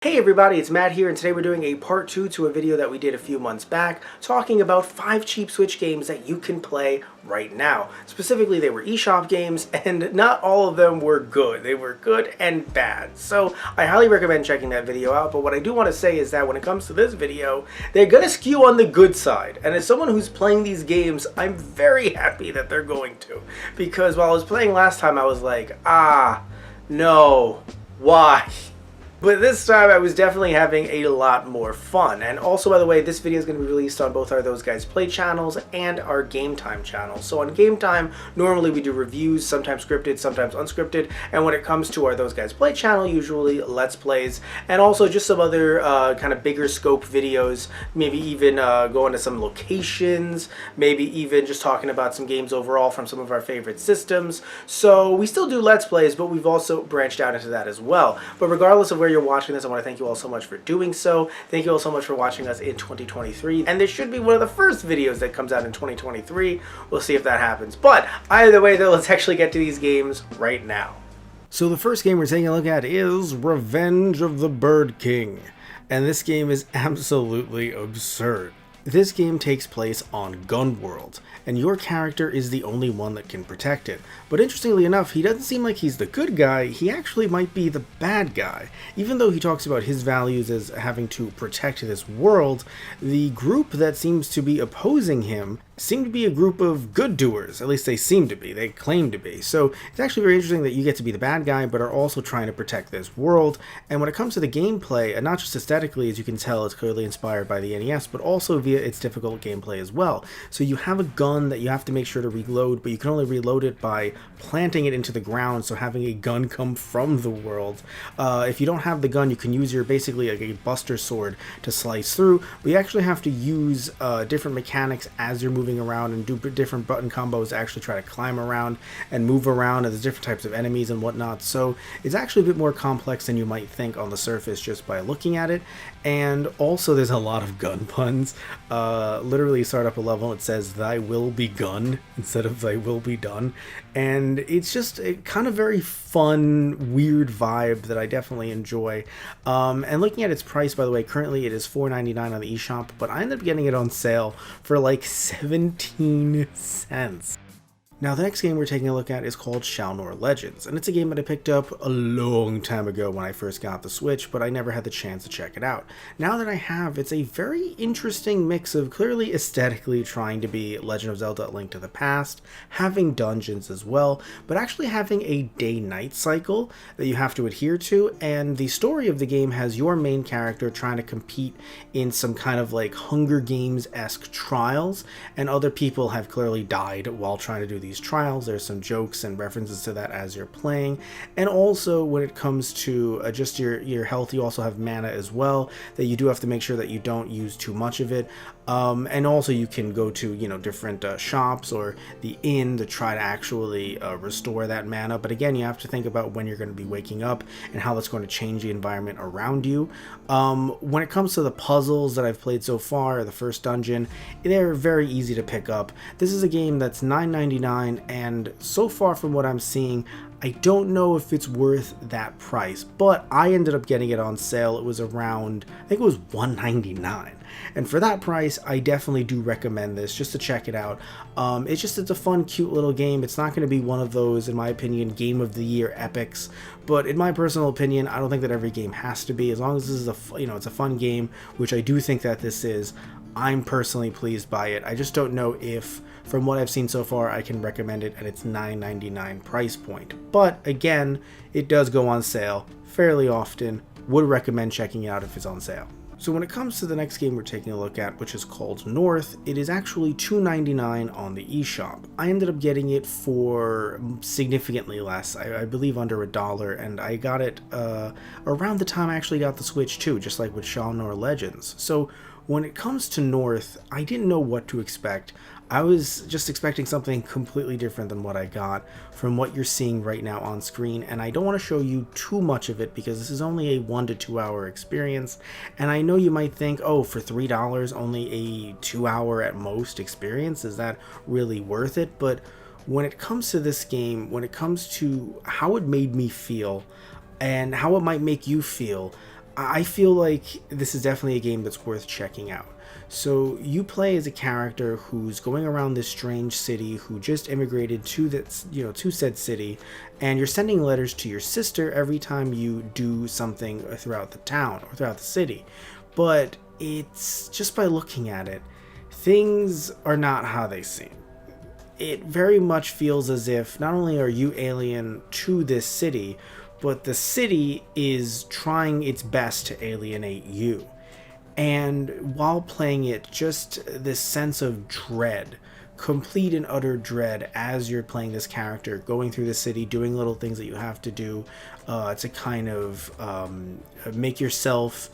Hey everybody, it's Matt here, and today we're doing a part 2 to a video that we did a few months back, talking about 5 cheap Switch games that you can play right now. Specifically, they were eShop games, and not all of them were good. They were good and bad. So I highly recommend checking that video out, but what I do want to say is that when it comes to this video, they're going to skew on the good side. And as someone who's playing these games, I'm very happy that they're going to. Because while I was playing last time, I was like, no, why? But this time I was definitely having a lot more fun. And also, by the way, this video is going to be released on both our Those Guys Play channels and our GameTime channel. So on GameTime, normally we do reviews, sometimes scripted, sometimes unscripted. And when it comes to our Those Guys Play channel, usually Let's Plays, and also just some other kind of bigger scope videos, maybe even going to some locations, maybe even just talking about some games overall from some of our favorite systems. So we still do Let's Plays, but we've also branched out into that as well. But regardless of where you're watching this, I want to thank you all so much for doing so. Thank you all so much for watching us in 2023. And this should be one of the first videos that comes out in 2023. We'll see if that happens. But either way, though, let's actually get to these games right now. So the first game we're taking a look at is Revenge of the Bird King. And this game is absolutely absurd. This game takes place on Gun World, and your character is the only one that can protect it. But interestingly enough, he doesn't seem like he's the good guy, he actually might be the bad guy. Even though he talks about his values as having to protect this world, the group that seems to be opposing him seem to be a group of good doers. At least they seem to be, they claim to be. So it's actually very interesting that you get to be the bad guy, but are also trying to protect this world. And when it comes to the gameplay, and not just aesthetically, as you can tell, it's clearly inspired by the NES, but also via its difficult gameplay as well. So you have a gun that you have to make sure to reload, but you can only reload it by planting it into the ground, so having a gun come from the world. If you don't have the gun, you can use your basically like a buster sword to slice through, but you actually have to use different mechanics as you're moving around and do different button combos to actually try to climb around and move around, and there's different types of enemies and whatnot. So it's actually a bit more complex than you might think on the surface just by looking at it. And also there's a lot of gun puns. Literally start up a level and it says "thy will be gun" instead of "thy will be done," and it's just a kind of very fun, weird vibe that I definitely enjoy. And looking at its price, by the way, currently it is $4.99 on the eShop, but I ended up getting it on sale for like 17 cents. Now the next game we're taking a look at is called Shaolnor Legends, and it's a game that I picked up a long time ago when I first got the Switch, but I never had the chance to check it out. Now that I have, it's a very interesting mix of clearly aesthetically trying to be Legend of Zelda: A Link to the Past, having dungeons as well, but actually having a day-night cycle that you have to adhere to, and the story of the game has your main character trying to compete in some kind of like Hunger Games-esque trials, and other people have clearly died while trying to do these trials. There's some jokes and references to that as you're playing. And also when it comes to just your health, you also have mana as well that you do have to make sure that you don't use too much of it. And also you can go to, you know, different shops or the inn to try to actually restore that mana. But again, you have to think about when you're going to be waking up and how that's going to change the environment around you. When it comes to the puzzles that I've played so far, the first dungeon, they're very easy to pick up. This is a game that's $9.99, and so far from what I'm seeing, I don't know if it's worth that price, but I ended up getting it on sale. It was around, I think it was $1.99. And for that price, I definitely do recommend this just to check it out. It's a fun, cute little game. It's not going to be one of those, in my opinion, Game of the Year epics. But in my personal opinion, I don't think that every game has to be. As long as this is it's a fun game, which I do think that this is, I'm personally pleased by it. I just don't know if, from what I've seen so far, I can recommend it at its $9.99 price point. But again, it does go on sale fairly often. Would recommend checking it out if it's on sale. So when it comes to the next game we're taking a look at, which is called North, it is actually $2.99 on the eShop. I ended up getting it for significantly less, I believe under $1, and I got it around the time I actually got the Switch too, just like with Shaolnor Legends. So when it comes to North, I didn't know what to expect. I was just expecting something completely different than what I got from what you're seeing right now on screen, and I don't want to show you too much of it because this is only a 1 to 2 hour experience, and I know you might think, oh, for $3 only a 2 hour at most experience, is that really worth it? But when it comes to this game, when it comes to how it made me feel and how it might make you feel, I feel like this is definitely a game that's worth checking out. So you play as a character who's going around this strange city, who just immigrated to that, to said city, and you're sending letters to your sister every time you do something throughout the town or throughout the city. But it's just by looking at it, things are not how they seem. It very much feels as if not only are you alien to this city, but the city is trying its best to alienate you. And while playing it, just this sense of dread, complete and utter dread as you're playing this character, going through the city, doing little things that you have to do to kind of make yourself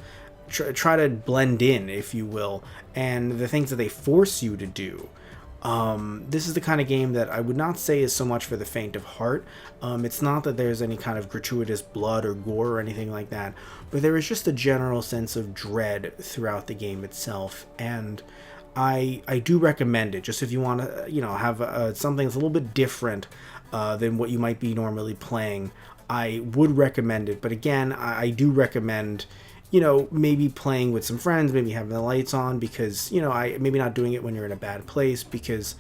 try to blend in, if you will, and the things that they force you to do. This is the kind of game that I would not say is so much for the faint of heart. It's not that there's any kind of gratuitous blood or gore or anything like that, but there is just a general sense of dread throughout the game itself, and I do recommend it, just if you want to, have something that's a little bit different than what you might be normally playing. I would recommend it, but again, I do recommend maybe playing with some friends, maybe having the lights on, because, maybe not doing it when you're in a bad place, because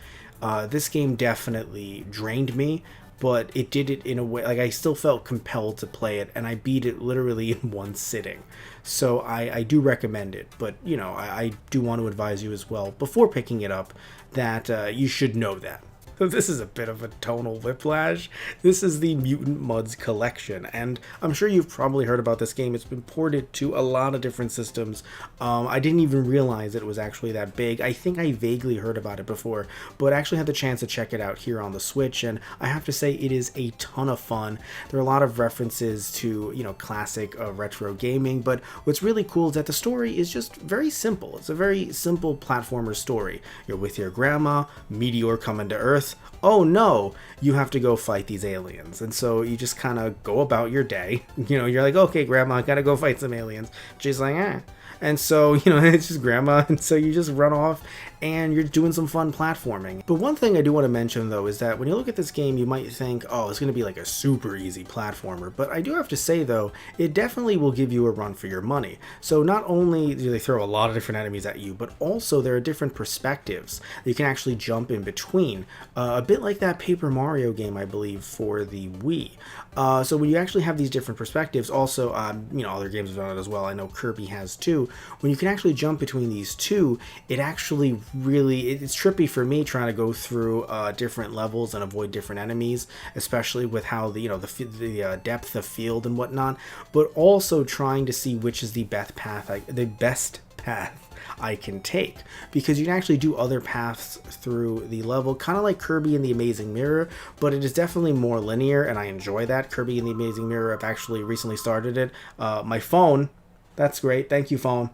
this game definitely drained me, but it did it in a way, like I still felt compelled to play it, and I beat it literally in one sitting. So I do recommend it, but, I do want to advise you as well, before picking it up, that you should know that. This is a bit of a tonal whiplash. This is the Mutant Mudds collection, and I'm sure you've probably heard about this game. It's been ported to a lot of different systems. I didn't even realize that it was actually that big. I think I vaguely heard about it before, but I actually had the chance to check it out here on the Switch, and I have to say it is a ton of fun. There are a lot of references to, classic retro gaming, but what's really cool is that the story is just very simple. It's a very simple platformer story. You're with your grandma, meteor coming to Earth. Oh no, you have to go fight these aliens. And so you just kind of go about your day. You're like, okay, grandma, I gotta go fight some aliens. She's like, eh. And so, it's just grandma, and so you just run off and you're doing some fun platforming. But one thing I do want to mention, though, is that when you look at this game, you might think, oh, it's going to be like a super easy platformer. But I do have to say, though, it definitely will give you a run for your money. So not only do they throw a lot of different enemies at you, but also there are different perspectives that you can actually jump in between. A bit like that Paper Mario game, I believe, for the Wii. So when you actually have these different perspectives, also, other games have done it as well. I know Kirby has too. When you can actually jump between these two, it actually it's trippy for me trying to go through different levels and avoid different enemies, especially with how the depth of field and whatnot, but also trying to see which is the best path I can take, because you can actually do other paths through the level, kind of like Kirby and the Amazing Mirror, but it is definitely more linear, and I enjoy that. Kirby and the Amazing Mirror, I've actually recently started it. My phone, that's great, thank you, phone.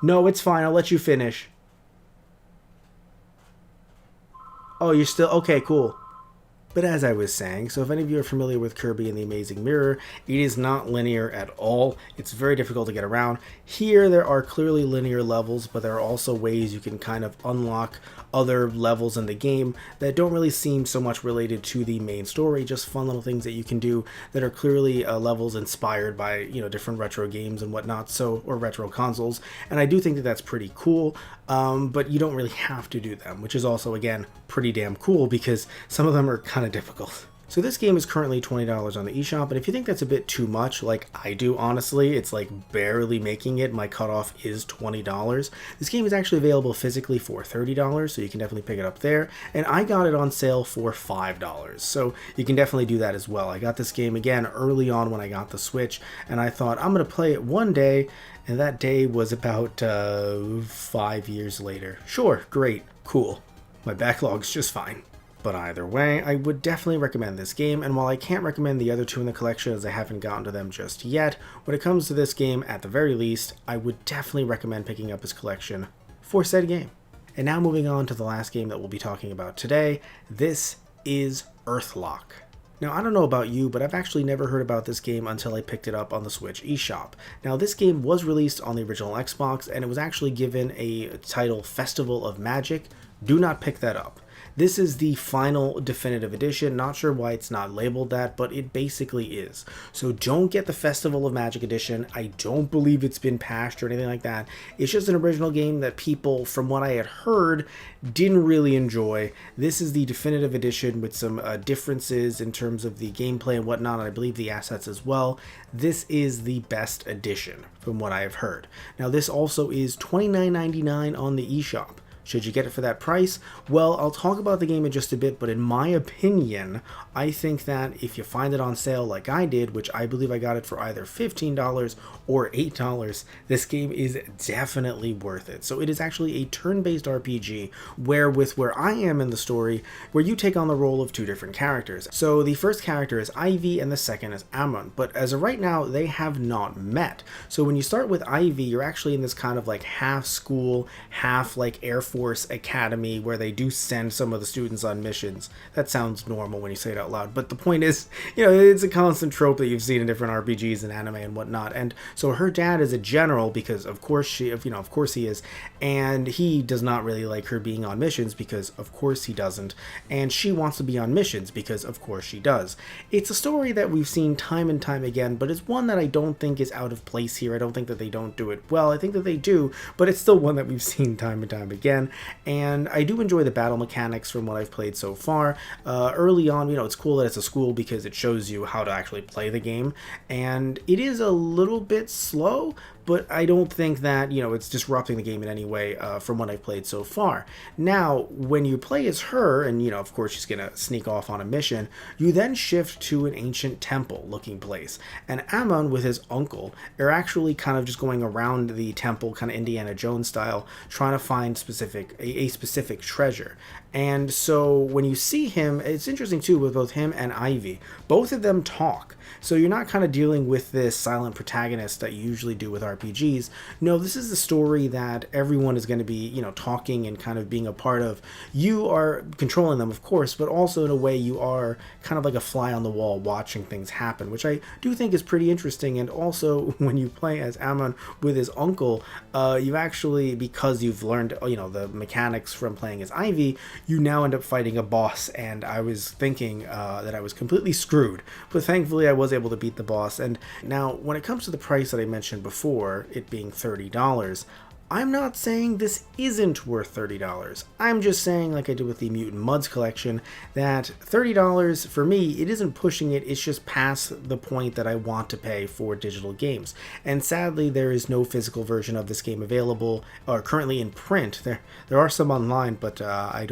No, it's fine, I'll let you finish. Oh, you're still, okay, cool. But as I was saying, so if any of you are familiar with Kirby and the Amazing Mirror, it is not linear at all. It's very difficult to get around. Here, there are clearly linear levels, but there are also ways you can kind of unlock other levels in the game that don't really seem so much related to the main story, just fun little things that you can do that are clearly levels inspired by, different retro games and whatnot, or retro consoles, and I do think that that's pretty cool, but you don't really have to do them, which is also, again, pretty damn cool, because some of them are kind of difficult. So this game is currently $20 on the eShop, and if you think that's a bit too much, like I do, honestly, it's like barely making it. My cutoff is $20. This game is actually available physically for $30, so you can definitely pick it up there, and I got it on sale for $5, so you can definitely do that as well. I got this game, again, early on when I got the Switch, and I thought, I'm going to play it one day, and that day was about 5 years later. Sure, great, cool. My backlog's just fine. But either way, I would definitely recommend this game, and while I can't recommend the other two in the collection as I haven't gotten to them just yet, when it comes to this game, at the very least, I would definitely recommend picking up his collection for said game. And now moving on to the last game that we'll be talking about today, this is Earthlock. Now, I don't know about you, but I've actually never heard about this game until I picked it up on the Switch eShop. Now, this game was released on the original Xbox, and it was actually given a title Festival of Magic. Do not pick that up. This is the final definitive edition. Not sure why it's not labeled that, but it basically is. So don't get the Festival of Magic edition. I don't believe it's been patched or anything like that. It's just an original game that people, from what I had heard, didn't really enjoy. This is the definitive edition with some differences in terms of the gameplay and whatnot, and I believe the assets as well. This is the best edition from what I have heard. Now this also is $29.99 on the eShop. Should you get it for that price? Well, I'll talk about the game in just a bit, but in my opinion, I think that if you find it on sale like I did, which I believe I got it for either $15 or $8, this game is definitely worth it. So it is actually a turn-based RPG where I am in the story, where you take on the role of two different characters. So the first character is Ivy and the second is Amon, but as of right now, they have not met. So when you start with Ivy, you're actually in this kind of like half school, half like Air Force Academy where they do send some of the students on missions. That sounds normal when you say it out loud, but the point is, you know, it's a constant trope that you've seen in different RPGs and anime and whatnot. And so her dad is a general because of course he is, and he does not really like her being on missions because of course he doesn't, and she wants to be on missions because of course she does. It's a story that we've seen time and time again, but it's one that I don't think is out of place here. I don't think that they don't do it well. I think that they do, but it's still one that we've seen time and time again. And I do enjoy the battle mechanics from what I've played so far. Early on, you know, it's cool that it's a school because it shows you how to actually play the game, and it is a little bit slow, but I don't think that, you know, it's disrupting the game in any way from what I've played so far. Now, when you play as her, and, you know, of course she's going to sneak off on a mission, you then shift to an ancient temple-looking place. And Amon, with his uncle, are actually kind of just going around the temple, kind of Indiana Jones style, trying to find a specific treasure. And so when you see him, it's interesting too with both him and Ivy. Both of them talk. So you're not kind of dealing with this silent protagonist that you usually do with RPGs. No, this is the story that everyone is going to be, you know, talking and kind of being a part of. You are controlling them, of course, but also in a way you are kind of like a fly on the wall watching things happen, which I do think is pretty interesting. And also when you play as Amon with his uncle, you actually, because you've learned, you know, the mechanics from playing as Ivy, you now end up fighting a boss, and I was thinking that I was completely screwed, but thankfully I was able to beat the boss. And now when it comes to the price that I mentioned before, it being $30, I'm not saying this isn't worth $30. I'm just saying, like I did with the Mutant Muds collection, that $30 for me, it isn't pushing it, it's just past the point that I want to pay for digital games. And sadly, there is no physical version of this game available, or currently in print. There are some online, but I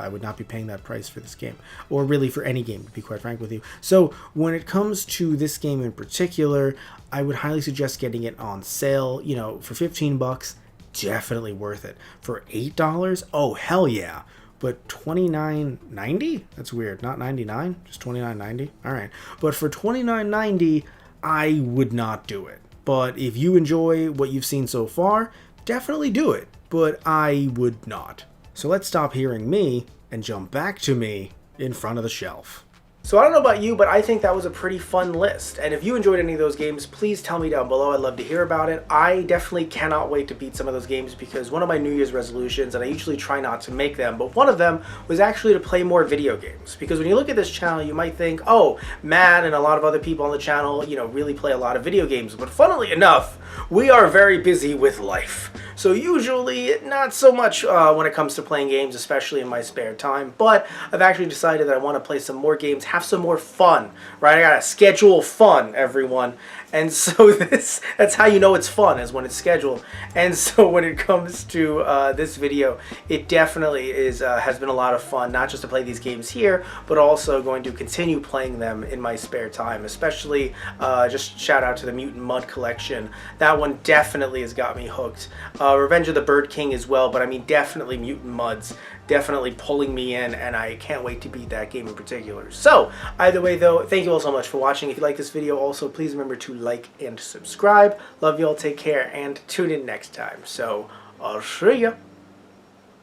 would not be paying that price for this game, or really for any game, to be quite frank with you. So when it comes to this game in particular, I would highly suggest getting it on sale, you know, for 15 bucks. Definitely worth it. For $8, oh hell yeah. But $29.90? That's weird. Not $99, just $29.90. All right. But for $29.90, I would not do it. But if you enjoy what you've seen so far, definitely do it. But I would not. So let's stop hearing me and jump back to me in front of the shelf. So I don't know about you, but I think that was a pretty fun list. And if you enjoyed any of those games, please tell me down below. I'd love to hear about it. I definitely cannot wait to beat some of those games because one of my New Year's resolutions, and I usually try not to make them, but one of them was actually to play more video games. Because when you look at this channel, you might think, oh, Matt and a lot of other people on the channel, you know, really play a lot of video games. But funnily enough, we are very busy with life. So usually not so much when it comes to playing games, especially in my spare time. But I've actually decided that I want to play some more games, have some more fun, right? I gotta schedule fun, everyone. And so that's how you know it's fun, is when it's scheduled. And so when it comes to this video, it definitely has been a lot of fun, not just to play these games here, but also going to continue playing them in my spare time. Especially, just shout out to the Mutant Mud collection. That one definitely has got me hooked. Revenge of the Bird King as well, but I mean definitely Mutant Muds. Definitely pulling me in, and I can't wait to beat that game in particular. So, either way though, thank you all so much for watching. If you like this video, also please remember to like and subscribe. Love you all, take care, and tune in next time. So, I'll see ya.